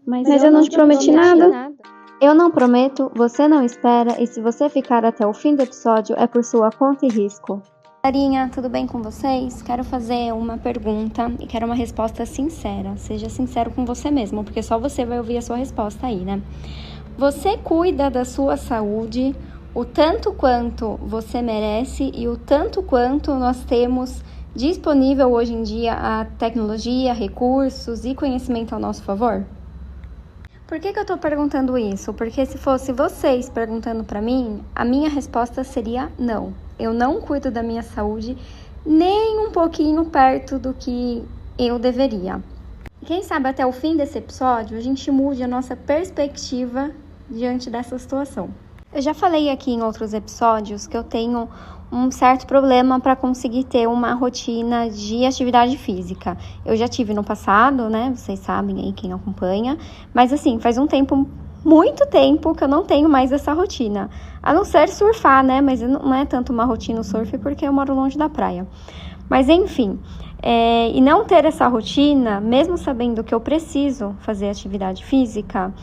Mas eu não te prometi nada. Eu não prometo, você não espera, e se você ficar até o fim do episódio é por sua conta e risco. Carinha, tudo bem com vocês? Quero fazer uma pergunta e quero uma resposta sincera. Seja sincero com você mesmo, porque só você vai ouvir a sua resposta aí, né? Você cuida da sua saúde o tanto quanto você merece e o tanto quanto nós temos disponível hoje em dia a tecnologia, recursos e conhecimento ao nosso favor? Por que eu tô perguntando isso? Porque se fosse vocês perguntando pra mim, a minha resposta seria não. Eu não cuido da minha saúde nem um pouquinho perto do que eu deveria. Quem sabe até o fim desse episódio a gente mude a nossa perspectiva diante dessa situação. Eu já falei aqui em outros episódios que eu tenho um certo problema para conseguir ter uma rotina de atividade física. Eu já tive no passado, né? Vocês sabem aí, quem acompanha. Mas assim, faz muito tempo que eu não tenho mais essa rotina. A não ser surfar, né? Mas não é tanto uma rotina o surf porque eu moro longe da praia. Mas enfim, e não ter essa rotina, mesmo sabendo que eu preciso fazer atividade física,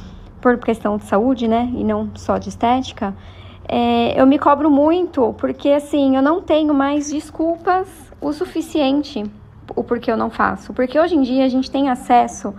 por questão de saúde, né? E não só de estética, eu me cobro muito, porque assim, eu não tenho mais desculpas o suficiente o porquê eu não faço. Porque hoje em dia a gente tem acesso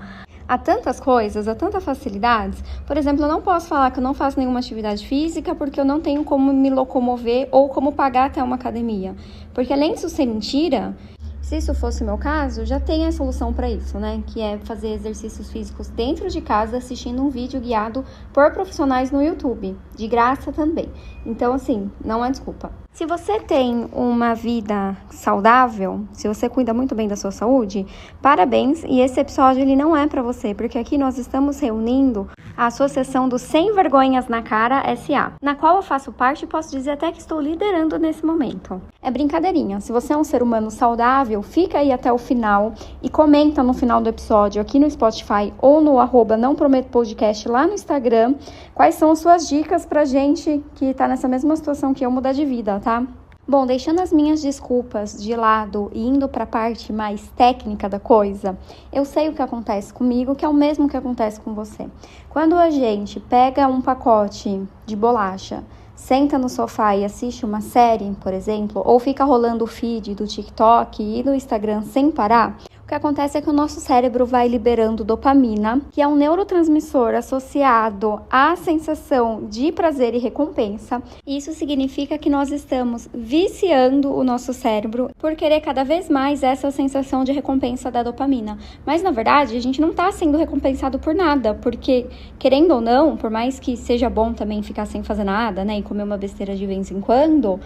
a tantas coisas, a tantas facilidades. Por exemplo, eu não posso falar que eu não faço nenhuma atividade física porque eu não tenho como me locomover ou como pagar até uma academia. Porque além disso ser mentira, se isso fosse o meu caso, já tem a solução para isso, né? Que é fazer exercícios físicos dentro de casa, assistindo um vídeo guiado por profissionais no YouTube. De graça também. Então, assim, não é desculpa. Se você tem uma vida saudável, se você cuida muito bem da sua saúde, parabéns. E esse episódio, ele não é para você, porque aqui nós estamos reunindo a Associação dos Sem Vergonhas na Cara S.A., na qual eu faço parte e posso dizer até que estou liderando nesse momento. É brincadeirinha. Se você é um ser humano saudável, fica aí até o final e comenta no final do episódio aqui no Spotify ou no @nãoprometopodcast lá no Instagram quais são as suas dicas pra gente que tá nessa mesma situação que eu mudar de vida, tá? Bom, deixando as minhas desculpas de lado e indo para a parte mais técnica da coisa, eu sei o que acontece comigo, que é o mesmo que acontece com você. Quando a gente pega um pacote de bolacha, senta no sofá e assiste uma série, por exemplo, ou fica rolando o feed do TikTok e do Instagram sem parar, o que acontece é que o nosso cérebro vai liberando dopamina, que é um neurotransmissor associado à sensação de prazer e recompensa. Isso significa que nós estamos viciando o nosso cérebro por querer cada vez mais essa sensação de recompensa da dopamina. Mas, na verdade, a gente não está sendo recompensado por nada, porque, querendo ou não, por mais que seja bom também ficar sem fazer nada, né, e comer uma besteira de vez em quando,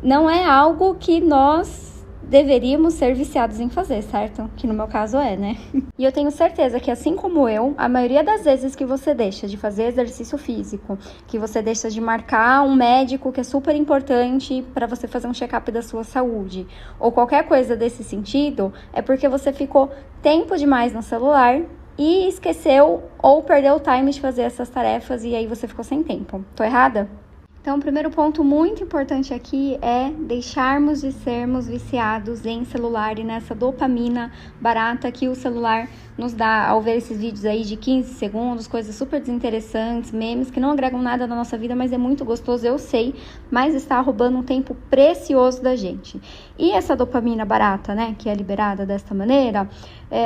não é algo que nós deveríamos ser viciados em fazer, certo? Que no meu caso é, né? E eu tenho certeza que, assim como eu, a maioria das vezes que você deixa de fazer exercício físico, que você deixa de marcar um médico que é super importante para você fazer um check-up da sua saúde, ou qualquer coisa desse sentido, é porque você ficou tempo demais no celular e esqueceu ou perdeu o time de fazer essas tarefas e aí você ficou sem tempo. Tô errada? Então, o primeiro ponto muito importante aqui é deixarmos de sermos viciados em celular e nessa dopamina barata que o celular nos dá ao ver esses vídeos aí de 15 segundos, coisas super desinteressantes, memes que não agregam nada na nossa vida, mas é muito gostoso, eu sei, mas está roubando um tempo precioso da gente. E essa dopamina barata, né, que é liberada desta maneira,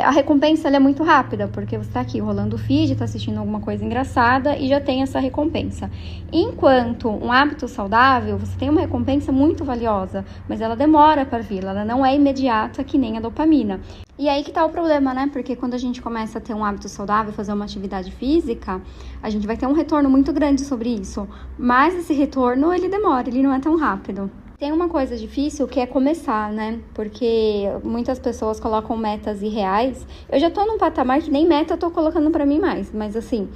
a recompensa ela é muito rápida, porque você está aqui rolando o feed, está assistindo alguma coisa engraçada e já tem essa recompensa. Enquanto um hábito saudável, você tem uma recompensa muito valiosa, mas ela demora para vir, ela não é imediata que nem a dopamina. E aí que tá o problema, né? Porque quando a gente começa a ter um hábito saudável, fazer uma atividade física, a gente vai ter um retorno muito grande sobre isso. Mas esse retorno, ele demora, ele não é tão rápido. Tem uma coisa difícil que é começar, né? Porque muitas pessoas colocam metas irreais. Eu já tô num patamar que nem meta eu tô colocando pra mim mais. Mas assim,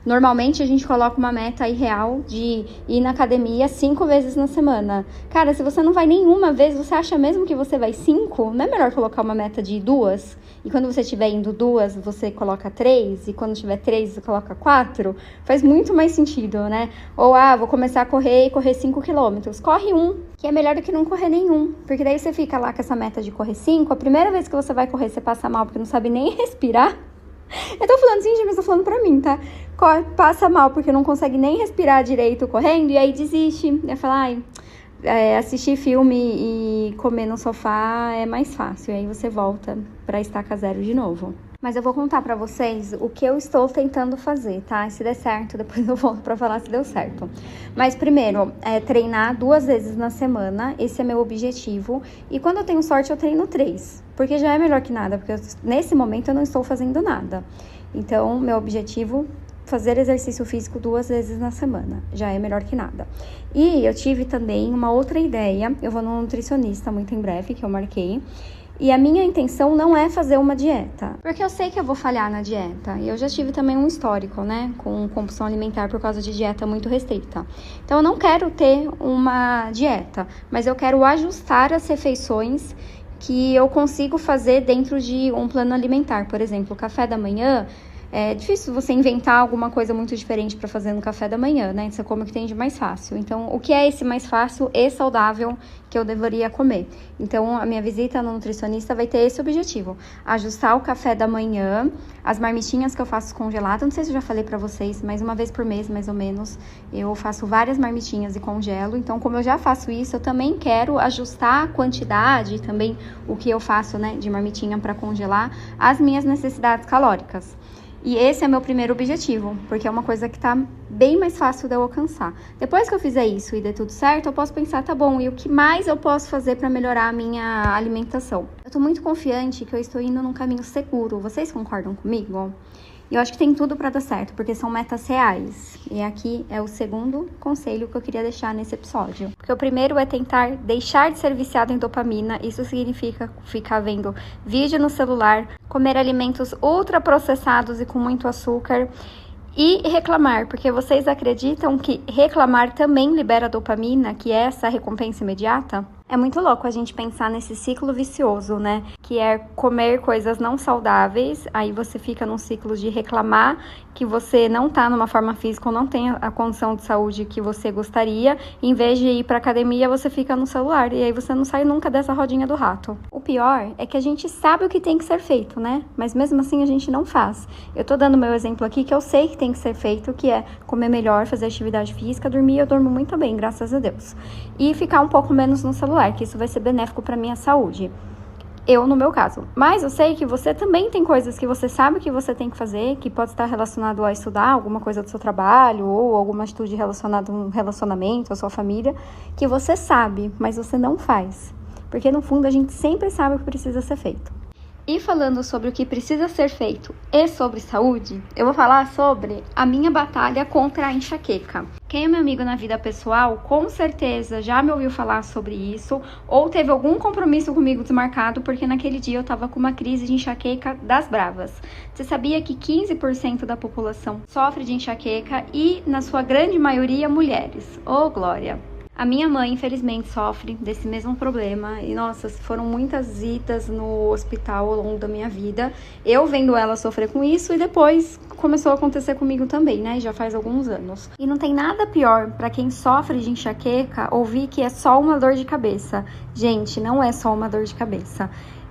normalmente a gente coloca uma meta irreal de ir na academia 5 vezes na semana. Cara, se você não vai nenhuma vez, você acha mesmo que você vai 5? Não é melhor colocar uma meta de 2? E quando você estiver indo 2, você coloca 3? E quando tiver 3, você coloca 4? Faz muito mais sentido, né? Ou, vou começar a correr e correr 5 quilômetros. Corre 1, que é melhor do que não correr nenhum. Porque daí você fica lá com essa meta de correr 5, a primeira vez que você vai correr, você passa mal porque não sabe nem respirar. Eu tô falando assim, mas tô falando pra mim, tá? Passa mal porque não consegue nem respirar direito correndo e aí desiste. Eu falo, assistir filme e comer no sofá é mais fácil. E aí você volta pra estaca zero de novo. Mas eu vou contar pra vocês o que eu estou tentando fazer, tá? Se der certo, depois eu volto pra falar se deu certo. Mas primeiro, treinar 2 vezes na semana, esse é meu objetivo. E quando eu tenho sorte, eu treino 3, porque já é melhor que nada, porque nesse momento eu não estou fazendo nada. Então, meu objetivo, fazer exercício físico 2 vezes na semana, já é melhor que nada. E eu tive também uma outra ideia, eu vou no nutricionista muito em breve, que eu marquei. E a minha intenção não é fazer uma dieta, porque eu sei que eu vou falhar na dieta. E eu já tive também um histórico, né, com compulsão alimentar por causa de dieta muito restrita. Então eu não quero ter uma dieta, mas eu quero ajustar as refeições que eu consigo fazer dentro de um plano alimentar. Por exemplo, o café da manhã. É difícil você inventar alguma coisa muito diferente para fazer no café da manhã, né? Você come o que tem de mais fácil. Então, o que é esse mais fácil e saudável que eu deveria comer? Então, a minha visita no nutricionista vai ter esse objetivo. Ajustar o café da manhã, as marmitinhas que eu faço congelado. Não sei se eu já falei para vocês, mas uma vez por mês, mais ou menos, eu faço várias marmitinhas e congelo. Então, como eu já faço isso, eu também quero ajustar a quantidade, também o que eu faço, né, de marmitinha para congelar, as minhas necessidades calóricas. E esse é meu primeiro objetivo, porque é uma coisa que tá bem mais fácil de eu alcançar. Depois que eu fizer isso e der tudo certo, eu posso pensar, tá bom, e o que mais eu posso fazer para melhorar a minha alimentação? Eu tô muito confiante que eu estou indo num caminho seguro. Vocês concordam comigo? E eu acho que tem tudo para dar certo, porque são metas reais. E aqui é o segundo conselho que eu queria deixar nesse episódio. Porque o primeiro é tentar deixar de ser viciado em dopamina. Isso significa ficar vendo vídeo no celular, comer alimentos ultraprocessados e com muito açúcar. E reclamar, porque vocês acreditam que reclamar também libera dopamina, que é essa recompensa imediata? É muito louco a gente pensar nesse ciclo vicioso, né? Que é comer coisas não saudáveis, aí você fica num ciclo de reclamar que você não tá numa forma física ou não tem a condição de saúde que você gostaria. Em vez de ir pra academia, você fica no celular e aí você não sai nunca dessa rodinha do rato. O pior é que a gente sabe o que tem que ser feito, né? Mas mesmo assim a gente não faz. Eu tô dando meu exemplo aqui que eu sei que tem que ser feito, que é comer melhor, fazer atividade física, dormir. Eu durmo muito bem, graças a Deus. E ficar um pouco menos no celular, que isso vai ser benéfico pra minha saúde. Eu, no meu caso. Mas eu sei que você também tem coisas que você sabe que você tem que fazer, que pode estar relacionado a estudar alguma coisa do seu trabalho, ou alguma atitude relacionada a um relacionamento, a sua família, que você sabe, mas você não faz. Porque no fundo a gente sempre sabe o que precisa ser feito. E falando sobre o que precisa ser feito e sobre saúde, eu vou falar sobre a minha batalha contra a enxaqueca. Quem é meu amigo na vida pessoal, com certeza já me ouviu falar sobre isso, ou teve algum compromisso comigo desmarcado, porque naquele dia eu tava com uma crise de enxaqueca das bravas. Você sabia que 15% da população sofre de enxaqueca e, na sua grande maioria, mulheres? Ô, glória! A minha mãe, infelizmente, sofre desse mesmo problema e, nossa, foram muitas idas no hospital ao longo da minha vida. Eu vendo ela sofrer com isso e depois começou a acontecer comigo também, né? Já faz alguns anos. E não tem nada pior pra quem sofre de enxaqueca ouvir que é só uma dor de cabeça. Gente, não é só uma dor de cabeça.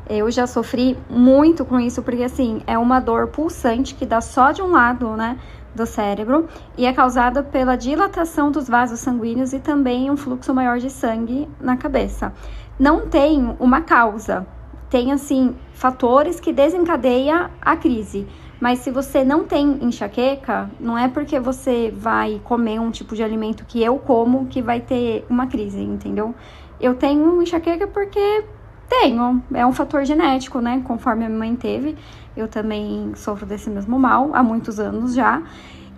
Eu já sofri muito com isso porque, assim, é uma dor pulsante que dá só de um lado, né, do cérebro e é causada pela dilatação dos vasos sanguíneos e também um fluxo maior de sangue na cabeça. Não tem uma causa, tem, assim, fatores que desencadeiam a crise. Mas se você não tem enxaqueca, não é porque você vai comer um tipo de alimento que eu como que vai ter uma crise, entendeu? Eu tenho enxaqueca porque tenho, é um fator genético, né? Conforme a minha mãe teve, eu também sofro desse mesmo mal há muitos anos já.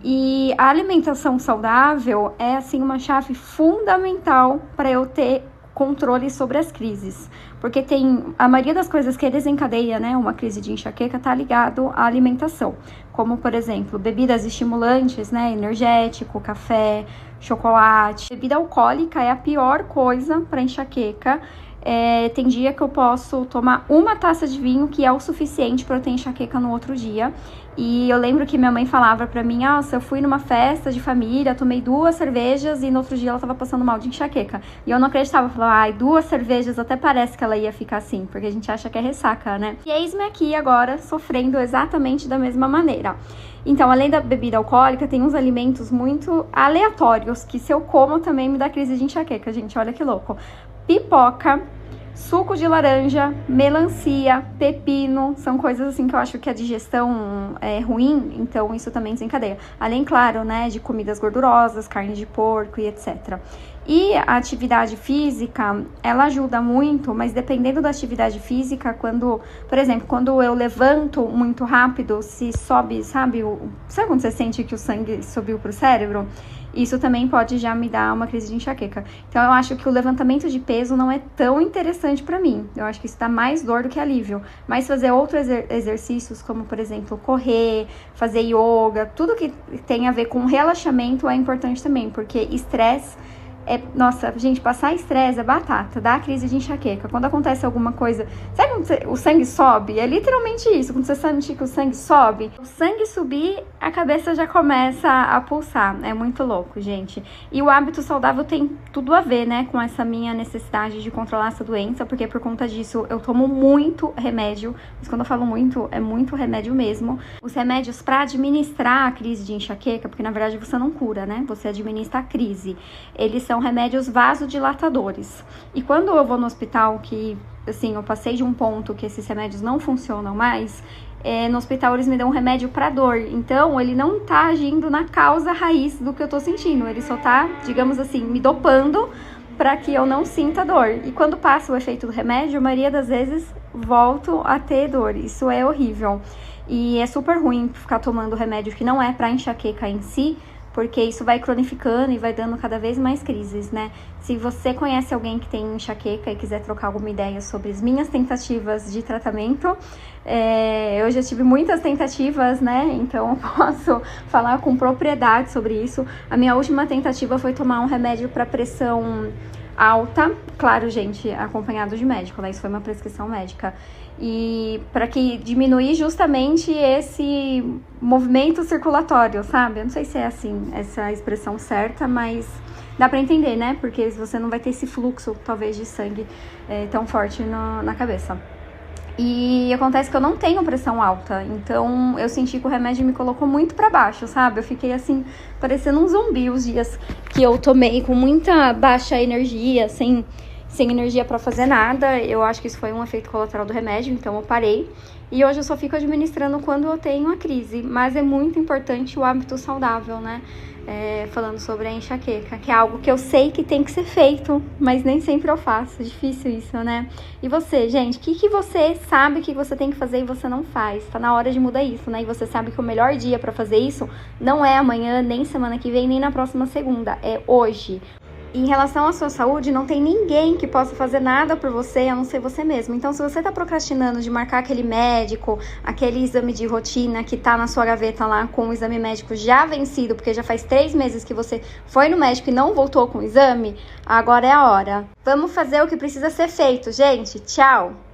E a alimentação saudável é, assim, uma chave fundamental para eu ter controle sobre as crises. Porque tem a maioria das coisas que desencadeia, né, uma crise de enxaqueca tá ligado à alimentação. Como, por exemplo, bebidas estimulantes, né, energético, café, chocolate. Bebida alcoólica é a pior coisa para enxaqueca. Tem dia que eu posso tomar uma taça de vinho, que é o suficiente para eu ter enxaqueca no outro dia. E eu lembro que minha mãe falava pra mim, eu fui numa festa de família, tomei 2 cervejas e no outro dia ela tava passando mal de enxaqueca. E eu não acreditava, eu falava, 2 cervejas, até parece que ela ia ficar assim, porque a gente acha que é ressaca, né? E eis-me aqui agora, sofrendo exatamente da mesma maneira. Então, além da bebida alcoólica, tem uns alimentos muito aleatórios, que se eu como também me dá crise de enxaqueca, gente, olha que louco. Pipoca, suco de laranja, melancia, pepino, são coisas assim que eu acho que a digestão é ruim, então isso também desencadeia. Além, claro, né, de comidas gordurosas, carne de porco e etc. E a atividade física, ela ajuda muito, mas dependendo da atividade física, por exemplo, quando eu levanto muito rápido, se sobe, sabe quando você sente que o sangue subiu pro cérebro? Isso também pode já me dar uma crise de enxaqueca. Então, eu acho que o levantamento de peso não é tão interessante pra mim. Eu acho que isso dá mais dor do que alívio. Mas fazer outros exercícios, como, por exemplo, correr, fazer yoga, tudo que tem a ver com relaxamento é importante também, porque estresse nossa, gente, passar estresse é batata, dá crise de enxaqueca. Quando acontece alguma coisa, sabe quando o sangue sobe? É literalmente isso, quando você sente que o sangue sobe, o sangue subir, a cabeça já começa a pulsar. É muito louco, gente. E o hábito saudável tem tudo a ver, né, com essa minha necessidade de controlar essa doença, porque por conta disso eu tomo muito remédio, mas quando eu falo muito, é muito remédio mesmo. Os remédios para administrar a crise de enxaqueca, porque na verdade você não cura, né, você administra a crise. Eles são remédios vasodilatadores. E quando eu vou no hospital, que assim, eu passei de um ponto que esses remédios não funcionam mais, no hospital eles me dão um remédio para dor. Então, ele não tá agindo na causa raiz do que eu tô sentindo. Ele só tá, digamos assim, me dopando para que eu não sinta dor. E quando passa o efeito do remédio, a maioria das vezes volto a ter dor. Isso é horrível. E é super ruim ficar tomando remédio que não é para enxaqueca em si, porque isso vai cronificando e vai dando cada vez mais crises, né? Se você conhece alguém que tem enxaqueca e quiser trocar alguma ideia sobre as minhas tentativas de tratamento, eu já tive muitas tentativas, né? Então eu posso falar com propriedade sobre isso. A minha última tentativa foi tomar um remédio para pressão alta, claro, gente, acompanhado de médico, né? Isso foi uma prescrição médica. E para que diminuir justamente esse movimento circulatório, sabe? Eu não sei se é assim essa expressão certa, mas dá para entender, né? Porque você não vai ter esse fluxo, talvez, de sangue tão forte na cabeça. E acontece que eu não tenho pressão alta, então eu senti que o remédio me colocou muito pra baixo, sabe? Eu fiquei assim, parecendo um zumbi os dias que eu tomei, com muita baixa energia, sem energia pra fazer nada. Eu acho que isso foi um efeito colateral do remédio, então eu parei. E hoje eu só fico administrando quando eu tenho a crise, mas é muito importante o hábito saudável, né? Falando sobre a enxaqueca, que é algo que eu sei que tem que ser feito, mas nem sempre eu faço. Difícil isso, né? E você, gente, o que você sabe que você tem que fazer e você não faz? Tá na hora de mudar isso, né? E você sabe que o melhor dia pra fazer isso não é amanhã, nem semana que vem, nem na próxima segunda, é hoje. Em relação à sua saúde, não tem ninguém que possa fazer nada por você, a não ser você mesmo. Então, se você tá procrastinando de marcar aquele médico, aquele exame de rotina que tá na sua gaveta lá com o exame médico já vencido, porque já faz 3 meses que você foi no médico e não voltou com o exame, agora é a hora. Vamos fazer o que precisa ser feito, gente. Tchau!